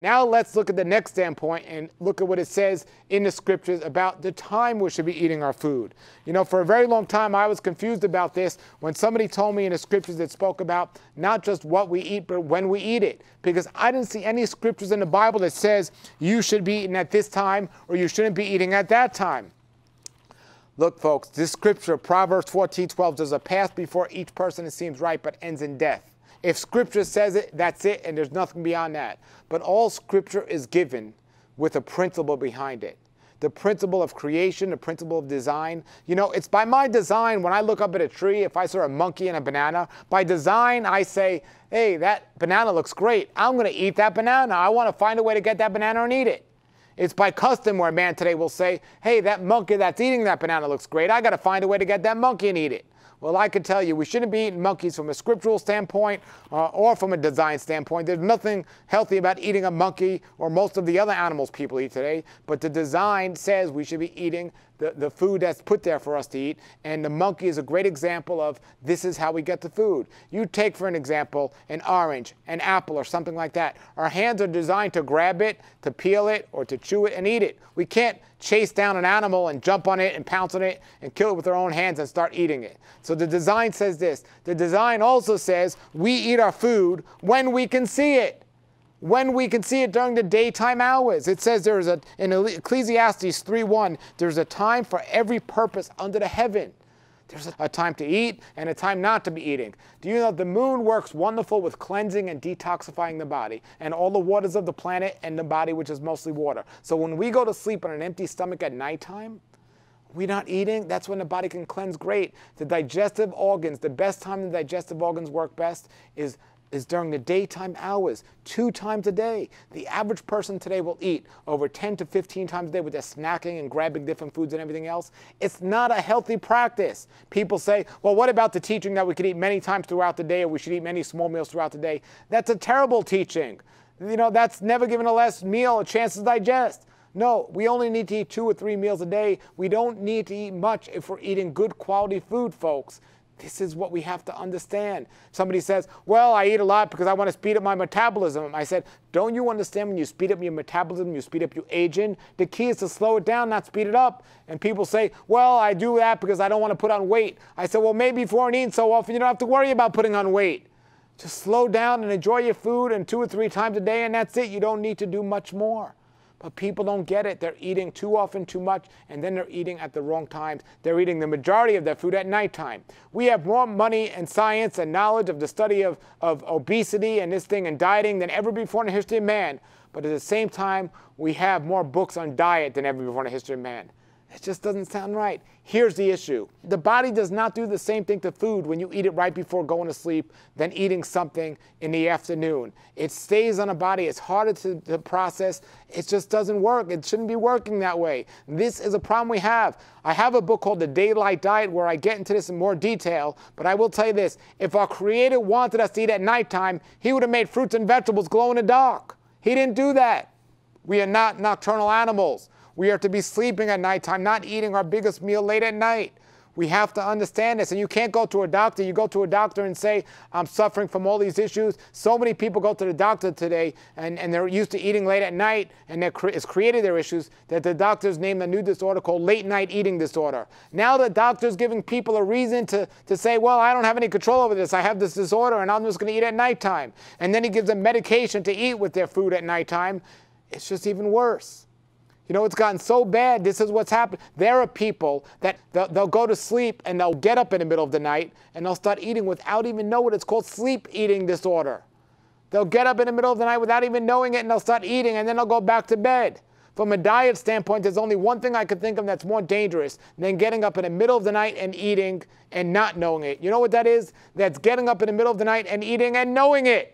Now let's look at the next standpoint and look at what it says in the scriptures about the time we should be eating our food. You know, for a very long time I was confused about this when somebody told me in the scriptures that spoke about not just what we eat, but when we eat it. Because I didn't see any scriptures in the Bible that says you should be eating at this time or you shouldn't be eating at that time. Look, folks, this scripture, Proverbs 14:12, there's a path before each person that seems right but ends in death. If Scripture says it, that's it, and there's nothing beyond that. But all Scripture is given with a principle behind it. The principle of creation, the principle of design. You know, it's by my design, when I look up at a tree, if I saw a monkey and a banana, by design I say, hey, that banana looks great. I'm going to eat that banana. I want to find a way to get that banana and eat it. It's by custom where a man today will say, hey, that monkey that's eating that banana looks great. I got to find a way to get that monkey and eat it. Well, I can tell you, we shouldn't be eating monkeys from a scriptural standpoint or from a design standpoint. There's nothing healthy about eating a monkey or most of the other animals people eat today. But the design says we should be eating the food that's put there for us to eat. And the monkey is a great example of this is how we get the food. You take, for an example, an orange, an apple, or something like that. Our hands are designed to grab it, to peel it, or to chew it and eat it. We can't chase down an animal and jump on it and pounce on it and kill it with our own hands and start eating it. So the design says this. The design also says we eat our food when we can see it. When we can see it during the daytime hours. It says there is in Ecclesiastes 3:1, there's a time for every purpose under the heaven. There's a time to eat and a time not to be eating. Do you know the moon works wonderful with cleansing and detoxifying the body and all the waters of the planet and the body, which is mostly water. So when we go to sleep on an empty stomach at nighttime, we're not eating, that's when the body can cleanse great. The digestive organs, the best time the digestive organs work best is during the daytime hours, 2 times a day. The average person today will eat over 10 to 15 times a day with their snacking and grabbing different foods and everything else. It's not a healthy practice. People say, well, what about the teaching that we could eat many times throughout the day or we should eat many small meals throughout the day? That's a terrible teaching. You know, that's never given a last meal a chance to digest. No, we only need to eat 2 or 3 meals a day. We don't need to eat much if we're eating good quality food, folks. This is what we have to understand. Somebody says, well, I eat a lot because I want to speed up my metabolism. I said, don't you understand when you speed up your metabolism, you speed up your aging? The key is to slow it down, not speed it up. And people say, well, I do that because I don't want to put on weight. I said, well, maybe if you aren't eating so often, you don't have to worry about putting on weight. Just slow down and enjoy your food and 2 or 3 times a day, and that's it. You don't need to do much more. But people don't get it. They're eating too often, too much, and then they're eating at the wrong times. They're eating the majority of their food at nighttime. We have more money and science and knowledge of the study of obesity and this thing and dieting than ever before in the history of man. But at the same time, we have more books on diet than ever before in the history of man. It just doesn't sound right. Here's the issue. The body does not do the same thing to food when you eat it right before going to sleep than eating something in the afternoon. It stays on the body. It's harder to process. It just doesn't work. It shouldn't be working that way. This is a problem we have. I have a book called The Daylight Diet where I get into this in more detail, but I will tell you this. If our Creator wanted us to eat at nighttime, He would have made fruits and vegetables glow in the dark. He didn't do that. We are not nocturnal animals. We are to be sleeping at nighttime, not eating our biggest meal late at night. We have to understand this. And you can't go to a doctor. You go to a doctor and say, I'm suffering from all these issues. So many people go to the doctor today and they're used to eating late at night and it's created their issues that the doctors named a new disorder called late night eating disorder. Now the doctor's giving people a reason to say, well, I don't have any control over this. I have this disorder and I'm just going to eat at nighttime. And then he gives them medication to eat with their food at nighttime. It's just even worse. You know, it's gotten so bad, this is what's happened. There are people that they'll go to sleep and they'll get up in the middle of the night and they'll start eating without even knowing it. It's called sleep eating disorder. They'll get up in the middle of the night without even knowing it and they'll start eating and then they'll go back to bed. From a diet standpoint, there's only one thing I could think of that's more dangerous than getting up in the middle of the night and eating and not knowing it. You know what that is? That's getting up in the middle of the night and eating and knowing it.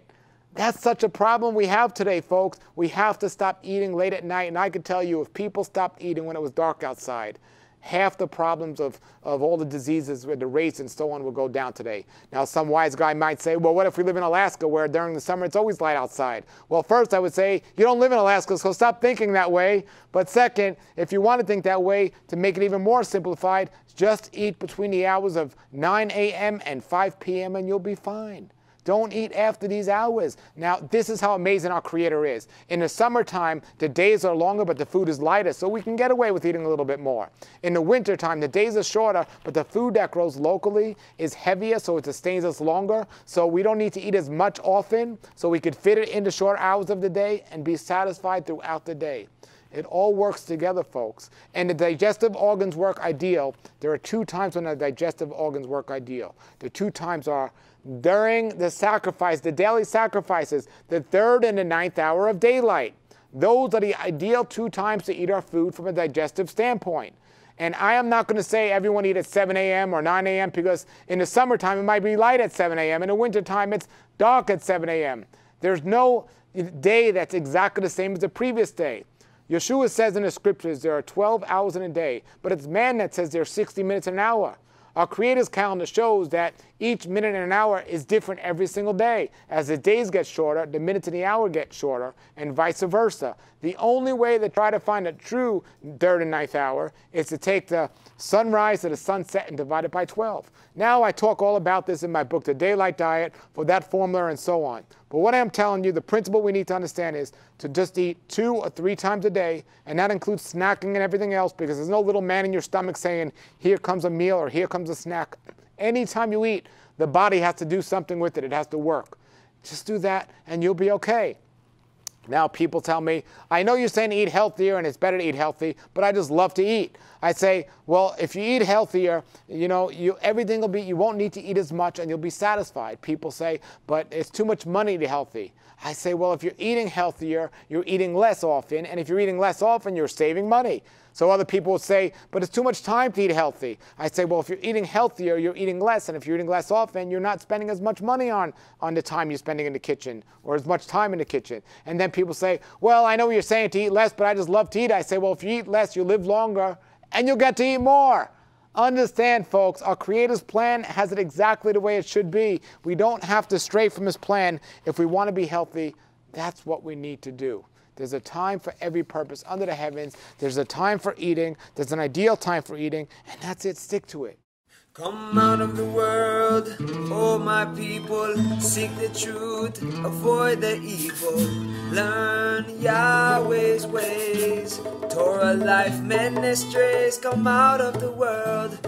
That's such a problem we have today, folks. We have to stop eating late at night. And I can tell you, if people stopped eating when it was dark outside, half the problems of all the diseases with the race and so on will go down today. Now, some wise guy might say, well, what if we live in Alaska where during the summer it's always light outside? Well, first I would say, you don't live in Alaska, so stop thinking that way. But second, if you want to think that way, to make it even more simplified, just eat between the hours of 9 a.m. and 5 p.m. and you'll be fine. Don't eat after these hours. Now, this is how amazing our Creator is. In the summertime, the days are longer, but the food is lighter, so we can get away with eating a little bit more. In the wintertime, the days are shorter, but the food that grows locally is heavier, so it sustains us longer. So we don't need to eat as much often, so we could fit it into short hours of the day and be satisfied throughout the day. It all works together, folks. And the digestive organs work ideal. There are 2 times when the digestive organs work ideal. The 2 times are during the sacrifice, the daily sacrifices, the 3rd and the 9th hour of daylight. Those are the ideal 2 times to eat our food from a digestive standpoint. And I am not going to say everyone eat at 7 a.m. or 9 a.m. because in the summertime it might be light at 7 a.m. In the wintertime it's dark at 7 a.m. There's no day that's exactly the same as the previous day. Yeshua says in the scriptures there are 12 hours in a day, but it's man that says there are 60 minutes in an hour. Our Creator's calendar shows that each minute in an hour is different every single day. As the days get shorter, the minutes in the hour get shorter, and vice versa. The only way to try to find a true 3rd and 9th hour is to take the sunrise to the sunset and divide it by 12. Now I talk all about this in my book, The Daylight Diet, for that formula and so on. But what I'm telling you, the principle we need to understand is to just eat 2 or 3 times a day, and that includes snacking and everything else, because there's no little man in your stomach saying, here comes a meal or here comes a snack. Anytime you eat, the body has to do something with it. It has to work. Just do that and you'll be okay. Now people tell me, I know you're saying to eat healthier and it's better to eat healthy, but I just love to eat. I say, well, if you eat healthier, everything will be, you won't need to eat as much and you'll be satisfied. People say, but it's too much money to be healthy. I say, well, if you're eating healthier, you're eating less often, and if you're eating less often, you're saving money. So other people will say, but it's too much time to eat healthy. I say, well, if you're eating healthier, you're eating less, and if you're eating less often, you're not spending as much money on the time you're spending in the kitchen, or as much time in the kitchen. And then people say, well, I know you're saying to eat less, but I just love to eat. I say, well, if you eat less, you'll live longer, and you'll get to eat more. Understand, folks, our Creator's plan has it exactly the way it should be. We don't have to stray from His plan. If we want to be healthy, that's what we need to do. There's a time for every purpose under the heavens. There's a time for eating. There's an ideal time for eating, and that's it. Stick to it. Come out of the world, oh my people, seek the truth, avoid the evil, learn Yahweh's ways, Torah life ministries. Come out of the world,